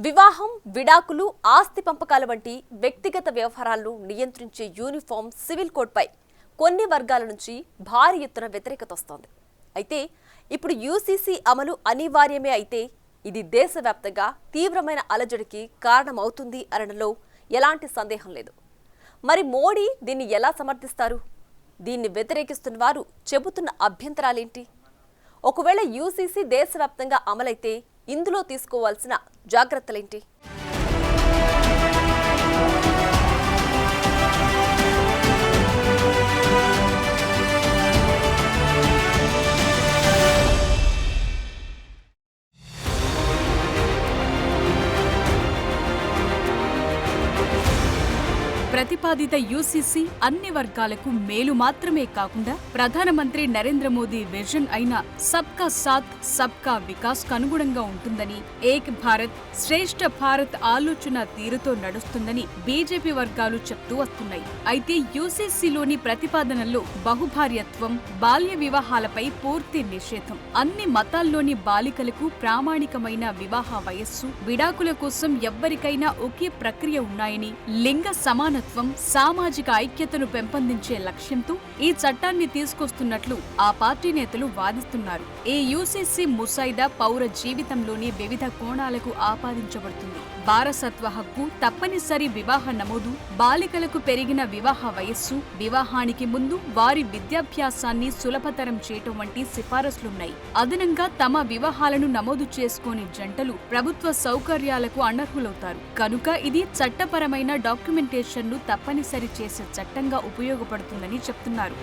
వివాహం, విడాకులు, ఆస్తి పంపకాల వంటి వ్యక్తిగత వ్యవహారాలను నియంత్రించే యూనిఫామ్ సివిల్ కోడ్పై కొన్ని వర్గాల నుంచి భారీ ఎత్తున వ్యతిరేకత వస్తోంది. అయితే ఇప్పుడు యూసీసీ అమలు అనివార్యమే అయితే ఇది దేశవ్యాప్తంగా తీవ్రమైన అలజడికి కారణమవుతుంది అనడంలో ఎలాంటి సందేహం లేదు. మరి మోడీ దీన్ని ఎలా సమర్థిస్తారు? దీన్ని వ్యతిరేకిస్తున్న వారు చెబుతున్న అభ్యంతరాలేంటి? ఒకవేళ యూసీసీ దేశవ్యాప్తంగా అమలైతే ఇందులో తీసుకోవాల్సిన జాగ్రత్తలేంటి? ప్రతిపాదిత యూసీసీ అన్ని వర్గాలకు మేలు మాత్రమే కాకుండా ప్రధానమంత్రి నరేంద్ర మోదీ విజన్ అయిన సబ్కా సాథ్ సబ్కా వికాస్ కు అనుగుణంగా ఉంటుందని, ఏక్ భారత్ శ్రేష్ఠ భారత్ ఆలోచన తీరుతో నడుస్తుందని బీజేపీ వర్గాలు చెప్తూ వస్తున్నాయి. అయితే యూసీసీలోని ప్రతిపాదనల్లో బహుభార్యత్వం, బాల్య వివాహాలపై పూర్తి నిషేధం, అన్ని మతాల్లోని బాలికలకు ప్రామాణికమైన వివాహ వయస్సు, విడాకుల కోసం ఎవ్వరికైనా ఒకే ప్రక్రియ ఉన్నాయని, లింగ సమానత్వం, సామాజిక ఐక్యతను పెంపొందించే లక్ష్యంతో ఈ చట్టాన్ని తీసుకొస్తున్నట్లు ఆ పార్టీ నేతలు వాదిస్తున్నారు. ఈ యూసీసీ ముసాయిదా పౌర జీవితంలోని వివిధ కోణాలకు ఆపాదించబడుతుంది. వారసత్వ హక్కు, తప్పనిసరి వివాహ నమోదు, బాలికలకు పెరిగిన వివాహ వయస్సు, వివాహానికి ముందు వారి విద్యాభ్యాసాన్ని సులభతరం చేయటం వంటి సిఫారసులున్నాయి. అదనంగా తమ వివాహాలను నమోదు చేసుకోని జంటలు ప్రభుత్వ సౌకర్యాలకు అనర్హులవుతారు. కనుక ఇది చట్టపరమైన డాక్యుమెంటేషన్ను తప్పనిసరి చేసే చట్టంగా ఉపయోగపడుతుందని చెప్తున్నారు.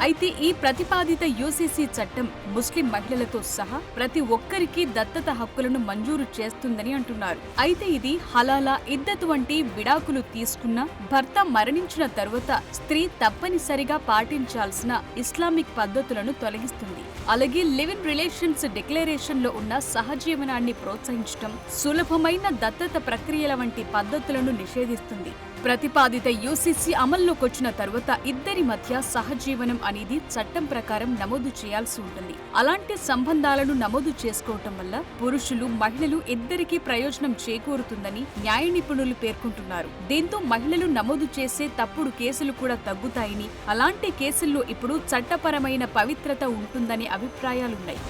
అయితే ఈ ప్రతిపాదిత యూసీసీ చట్టం ముస్లిం మహిళలతో సహా ప్రతి ఒక్కరికి దత్తత హక్కులను మంజూరు చేస్తుందని అంటున్నారు. అయితే ఇది హలాలా, ఇద్దతు వంటి విడాకులు తీసుకున్న భర్త మరణించిన తరువాత స్త్రీ తప్పనిసరిగా పాటించాల్సిన ఇస్లామిక్ పద్ధతులను తొలగిస్తుంది. అలాగే లివ్ ఇన్ రిలేషన్స్ డిక్లరేషన్ లో ఉన్న సహజీవనాన్ని ప్రోత్సహించడం, సులభమైన దత్తత ప్రక్రియల వంటి పద్ధతులను నిషేధిస్తుంది. ప్రతిపాదిత యూసీసీ అమల్లోకొచ్చిన తరువాత ఇద్దరి మధ్య సహజీవనం అనేది చట్టం ప్రకారం నమోదు చేయాల్సి ఉంటుంది. అలాంటి సంబంధాలను నమోదు చేసుకోవటం వల్ల పురుషులు, మహిళలు ఇద్దరికీ ప్రయోజనం చేకూరుతుందని న్యాయ నిపుణులు పేర్కొంటున్నారు. దీంతో మహిళలు నమోదు చేసే తప్పుడు కేసులు కూడా తగ్గుతాయని, అలాంటి కేసుల్లో ఇప్పుడు చట్టపరమైన పవిత్రత ఉంటుందని అభిప్రాయాలున్నాయి.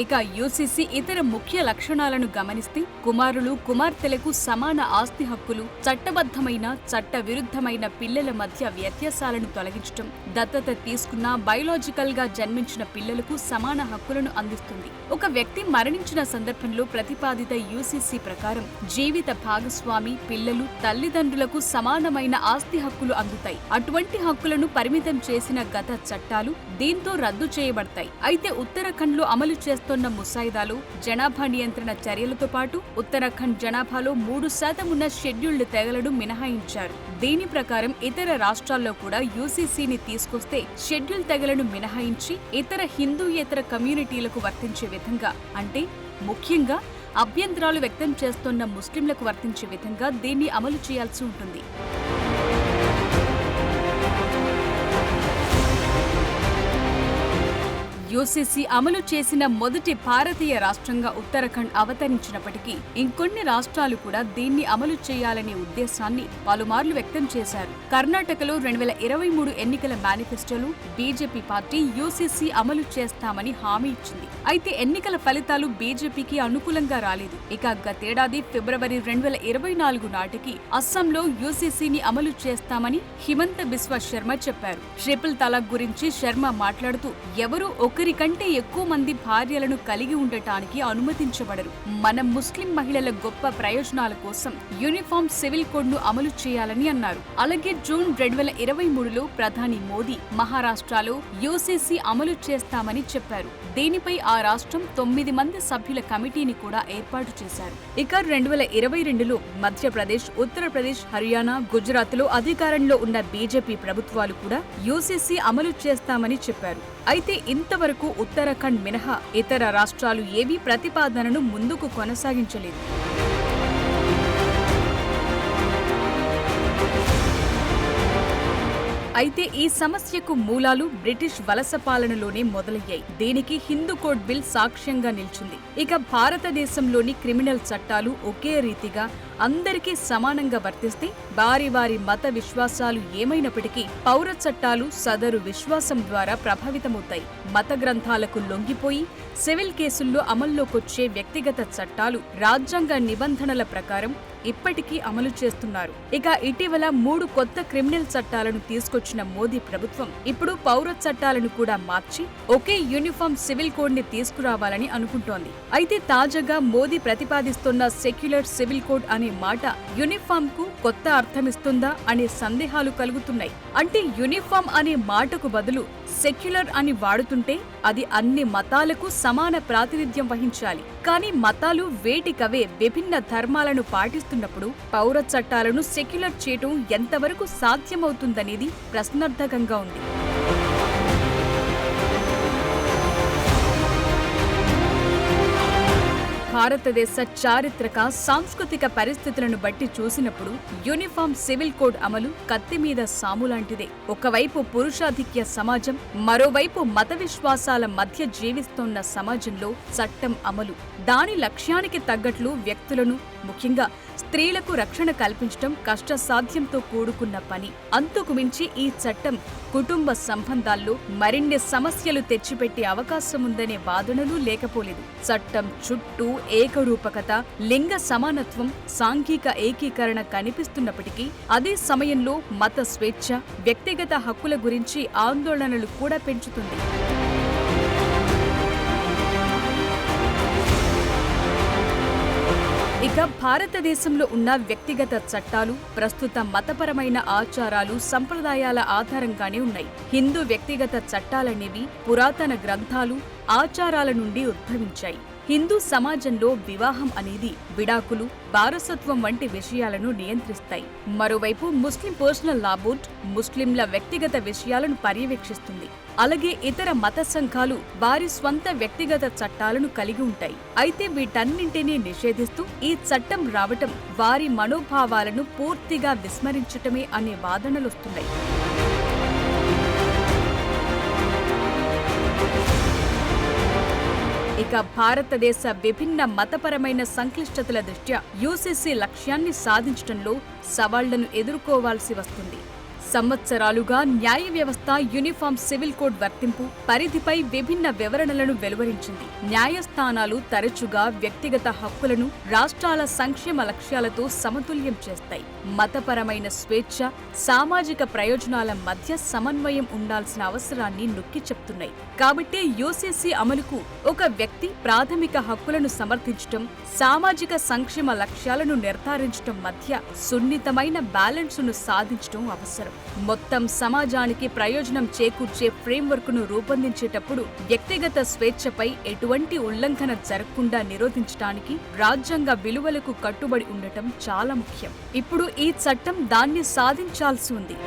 ఇక యూసీసీ ఇతర ముఖ్య లక్షణాలను గమనిస్తే కుమారులు, కుమార్తెలకు సమాన ఆస్తి హక్కులు, చట్టబద్ధమైన, చట్ట విరుద్ధమైన పిల్లల మధ్య వ్యత్యాసాలను తొలగించడం, దత్తత తీసుకున్న బయోలాజికల్ గా జన్మించిన పిల్లలకు సమాన హక్కులను అందిస్తుంది. ఒక వ్యక్తి మరణించిన సందర్భంలో ప్రతిపాదిత యూసీసీ ప్రకారం జీవిత భాగస్వామి, పిల్లలు, తల్లిదండ్రులకు సమానమైన ఆస్తి హక్కులు అందుతాయి. అటువంటి హక్కులను పరిమితం చేసిన గత చట్టాలు దీంతో రద్దు చేయబడతాయి. అయితే ఉత్తరాఖండ్ లో అమలు చేస్తున్న ముసాయిదాలో జనాభా నియంత్రణ చర్యలతో పాటు ఉత్తరాఖండ్ జనాభాలో 3% ఉన్న షెడ్యూల్డ్ తెగలను మినహాయించారు. దీని ప్రకారం ఇతర రాష్ట్రాల్లో కూడా యూసీసీని తీసుకొస్తే షెడ్యూల్ తెగలను మినహాయించి ఇతర హిందూయేతర కమ్యూనిటీలకు వర్తించే విధంగా, అంటే ముఖ్యంగా అభ్యంతరాలు వ్యక్తం చేస్తున్న ముస్లింలకు వర్తించే విధంగా దీన్ని అమలు చేయాల్సి ఉంటుంది. యూసీసీ అమలు చేసిన మొదటి భారతీయ రాష్ట్రంగా ఉత్తరాఖండ్ అవతరించినప్పటికీ ఇంకొన్ని రాష్ట్రాలు కూడా దీన్ని అమలు చేయాలనే ఉద్దేశాన్ని పలుమార్లు వ్యక్తం చేశారు. కర్ణాటకలో 2023 ఎన్నికల మేనిఫెస్టోలో బీజేపీ పార్టీ యూసీసీ అమలు చేస్తామని హామీ ఇచ్చింది. అయితే ఎన్నికల ఫలితాలు బీజేపీకి అనుకూలంగా రాలేదు. ఇక గతేడాది ఫిబ్రవరి 2024 నాటికి అస్సాంలో యూసీసీని అమలు చేస్తామని హిమంత బిస్వా శర్మ చెప్పారు. ట్రిపుల్ తలాక్ గురించి శర్మ మాట్లాడుతూ, ఎవరు ఒకరి కంటే ఎక్కువ మంది భార్యలను కలిగి ఉండటానికి అనుమతించబడరు. మన ముస్లిం మహిళల గొప్ప ప్రయోజనాల కోసం యూనిఫామ్ సివిల్ కోడ్ ను అమలు చేయాలని అన్నారు. అలాగే జూన్ 2023లో ప్రధాని మోదీ మహారాష్ట్రలో యూసీసీ అమలు చేస్తామని చెప్పారు. దీనిపై ఆ రాష్ట్రం 9 మంది సభ్యుల కమిటీని కూడా ఏర్పాటు చేశారు. ఇక 2022లో మధ్యప్రదేశ్, ఉత్తరప్రదేశ్, హర్యానా, గుజరాత్ లో అధికారంలో ఉన్న బీజేపీ ప్రభుత్వాలు కూడా యూసీసీ అమలు చేస్తామని చెప్పారు. అయితే ఇంతవరకు ఉత్తరాఖండ్ మినహా ఇతర రాష్ట్రాలు ఏవీ ప్రతిపాదనను ముందుకు కొనసాగించలేదు. అయితే ఈ సమస్యకు మూలాలు బ్రిటిష్ వలస పాలనలోనే మొదలయ్యాయి. దీనికి హిందూ కోడ్ బిల్ సాక్ష్యంగా నిలిచింది. ఇక భారతదేశంలోని క్రిమినల్ చట్టాలు ఒకే రీతిగా అందరికీ సమానంగా వర్తిస్తే వారి మత విశ్వాసాలు ఏమైనప్పటికీ పౌర చట్టాలు సదరు విశ్వాసం ద్వారా ప్రభావితమవుతాయి. మత గ్రంథాలకు లొంగిపోయి సివిల్ కేసుల్లో అమల్లోకొచ్చే వ్యక్తిగత చట్టాలు రాజ్యాంగ నిబంధనల ప్రకారం ఇప్పటికీ అమలు చేస్తున్నారు. ఇక ఇటీవల 3 కొత్త క్రిమినల్ చట్టాలను తీసుకొచ్చిన మోదీ ప్రభుత్వం ఇప్పుడు పౌర చట్టాలను కూడా మార్చి ఒకే యూనిఫామ్ సివిల్ కోడ్ ని తీసుకురావాలని అనుకుంటోంది. అయితే తాజాగా మోదీ ప్రతిపాదిస్తున్న సెక్యులర్ సివిల్ కోడ్ అనే మాట యూనిఫామ్ కు కొత్త అర్థమిస్తుందా అనే సందేహాలు కలుగుతున్నాయి. అంటే యూనిఫామ్ అనే మాటకు బదులు సెక్యులర్ అని వాడుతుంటే అది అన్ని మతాలకు సమాన ప్రాతినిధ్యం వహించాలి. కానీ మతాలు వేటికవే విభిన్న ధర్మాలను పాటిస్తున్నప్పుడు పౌర చట్టాలను సెక్యులర్ చేయటం ఎంతవరకు సాధ్యమవుతుందనేది ప్రశ్నార్థకంగా ఉంది. భారతదేశ చారిత్రక సాంస్కృతిక పరిస్థితులను బట్టి చూసినప్పుడు యూనిఫామ్ సివిల్ కోడ్ అమలు కత్తి మీద సాము లాంటిదే. ఒకవైపు పురుషాధిక్య సమాజం, మరోవైపు మత విశ్వాసాల మధ్య జీవిస్తోన్న సమాజంలో చట్టం అమలు, దాని లక్ష్యానికి తగ్గట్లు వ్యక్తులను, ముఖ్యంగా స్త్రీలకు రక్షణ కల్పించడం కష్టసాధ్యంతో కూడుకున్న పని. అంతకు మించి ఈ చట్టం కుటుంబ సంబంధాల్లో మరిన్ని సమస్యలు తెచ్చిపెట్టే అవకాశముందనే వాదనలు లేకపోలేదు. చట్టం చుట్టూ ఏకరూపకత, లింగ సమానత్వం, సాంఘిక ఏకీకరణ కనిపిస్తున్నప్పటికీ అదే సమయంలో మత స్వేచ్ఛ, వ్యక్తిగత హక్కుల గురించి ఆందోళనలు కూడా పెంచుతుంది. ఇక భారతదేశంలో ఉన్న వ్యక్తిగత చట్టాలు ప్రస్తుత మతపరమైన ఆచారాలు, సంప్రదాయాల ఆధారంగానే ఉన్నాయి. హిందూ వ్యక్తిగత చట్టాలనేవి పురాతన గ్రంథాలు, ఆచారాల నుండి ఉద్భవించాయి. హిందూ సమాజంలో వివాహం అనేది విడాకులు, వారసత్వం వంటి విషయాలను నియంత్రిస్తాయి. మరోవైపు ముస్లిం పర్సనల్ లా బోర్డ్ ముస్లింల వ్యక్తిగత విషయాలను పర్యవేక్షిస్తుంది. అలాగే ఇతర మత సంఘాలు వారి స్వంత వ్యక్తిగత చట్టాలను కలిగి ఉంటాయి. అయితే వీటన్నింటినీ నిషేధిస్తూ ఈ చట్టం రావటం వారి మనోభావాలను పూర్తిగా విస్మరించటమే అనే వాదనలొస్తున్నాయి. ఇక భారతదేశ విభిన్న మతపరమైన సంక్లిష్టతల దృష్ట్యా యూసీసీ లక్ష్యాన్ని సాధించడంలో సవాళ్లను ఎదుర్కోవాల్సి వస్తుంది. సంవత్సరాలుగా న్యాయ వ్యవస్థ యూనిఫామ్ సివిల్ కోడ్ వర్తింపు పరిధిపై విభిన్న వివరణలను వెలువరించింది. న్యాయస్థానాలు తరచుగా వ్యక్తిగత హక్కులను రాష్ట్రాల సంక్షేమ లక్ష్యాలతో సమతుల్యం చేస్తాయి. మతపరమైన స్వేచ్ఛ, సామాజిక ప్రయోజనాల మధ్య సమన్వయం ఉండాల్సిన అవసరాన్ని నొక్కి చెప్తున్నాయి. కాబట్టి యూసీసీ అమలుకు ఒక వ్యక్తి ప్రాథమిక హక్కులను సమర్థించటం, సామాజిక సంక్షేమ లక్ష్యాలను నిర్ధారించటం మధ్య సున్నితమైన బ్యాలెన్స్ను సాధించటం అవసరం. మొత్తం సమాజానికి ప్రయోజనం చేకూర్చే ఫ్రేమ్వర్క్ ను రూపొందించేటప్పుడు వ్యక్తిగత స్వేచ్ఛపై ఎటువంటి ఉల్లంఘన జరగకుండా నిరోధించడానికి రాజ్యాంగ విలువలకు కట్టుబడి ఉండటం చాలా ముఖ్యం. ఇప్పుడు ఈ చట్టం దాన్ని సాధించాల్సి ఉంది.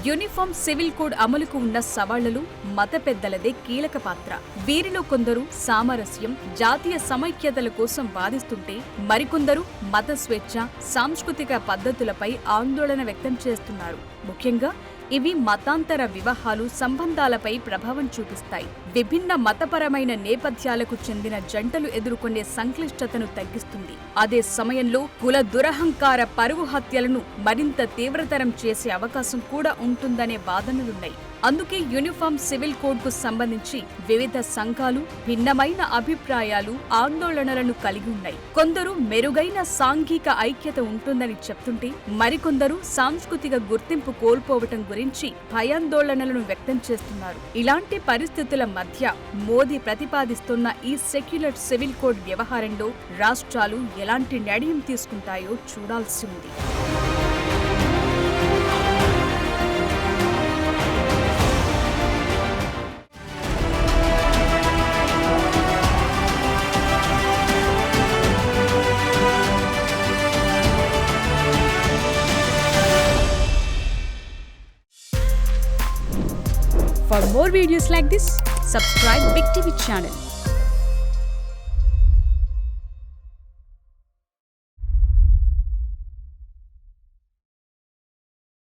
యూనిఫామ్ సివిల్ కోడ్ అమలుకు ఉన్న సవాళ్లలో మత పెద్దలదే కీలక పాత్ర. వీరిలో కొందరు సామరస్యం, జాతీయ సమైక్యతల కోసం వాదిస్తుంటే మరికొందరు మత స్వేచ్ఛ, సాంస్కృతిక పద్ధతులపై ఆందోళన వ్యక్తం చేస్తున్నారు. ముఖ్యంగా ఇవి మతాంతర వివాహాలు, సంబంధాలపై ప్రభావం చూపిస్తాయి. విభిన్న మతపరమైన నేపథ్యాలకు చెందిన జంటలు ఎదుర్కొనే సంక్లిష్టతను తగ్గిస్తుంది. అదే సమయంలో కుల దురహంకార పరువు హత్యలను మరింత తీవ్రతరం చేసే అవకాశం కూడా ఉంటుందనే వాదనలున్నాయి. అందుకే యూనిఫామ్ సివిల్ కోడ్ కు సంబంధించి వివిధ సంఘాలు భిన్నమైన అభిప్రాయాలు, ఆందోళనలను కలిగి ఉన్నాయి. కొందరు మెరుగైన సాంఘిక ఐక్యత ఉంటుందని చెప్తుంటే మరికొందరు సాంస్కృతిక గుర్తింపు కోల్పోవటం గురించి భయాందోళనలను వ్యక్తం చేస్తున్నారు. ఇలాంటి పరిస్థితుల మధ్య మోదీ ప్రతిపాదిస్తున్న ఈ సెక్యులర్ సివిల్ కోడ్ వ్యవహారంలో రాష్ట్రాలు ఎలాంటి నిర్ణయం తీసుకుంటాయో చూడాల్సి ఉంది. For more videos like this, subscribe Big TV channel.